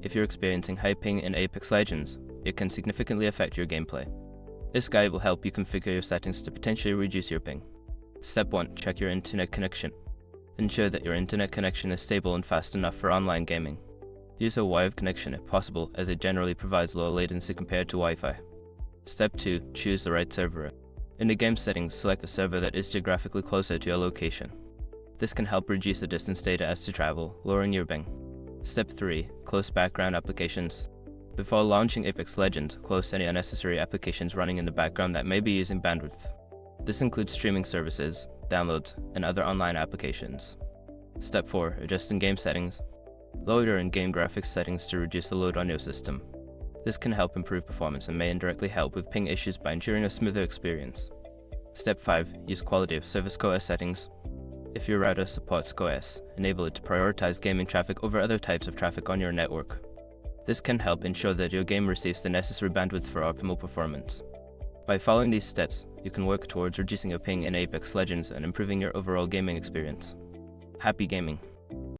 if you're experiencing high ping in Apex Legends, it can significantly affect your gameplay. This guide will help you configure your settings to potentially reduce your ping. Step 1. Check your internet connection. Ensure that your internet connection is stable and fast enough for online gaming. Use a wired connection if possible, as it generally provides low latency compared to Wi-Fi. Step 2. Choose the right server. In the game settings, select a server that is geographically closer to your location. This can help reduce the distance data as to travel, lowering your ping. Step 3. Close background applications. Before launching Apex Legends, close any unnecessary applications running in the background that may be using bandwidth. This includes streaming services, downloads, and other online applications. Step 4. Adjust in-game settings. Lower your in-game graphics settings to reduce the load on your system. This can help improve performance and may indirectly help with ping issues by ensuring a smoother experience. Step 5. Use quality of service CoS settings. If your router supports CoS, enable it to prioritize gaming traffic over other types of traffic on your network. This can help ensure that your game receives the necessary bandwidth for optimal performance. By following these steps, you can work towards reducing your ping in Apex Legends and improving your overall gaming experience. Happy gaming!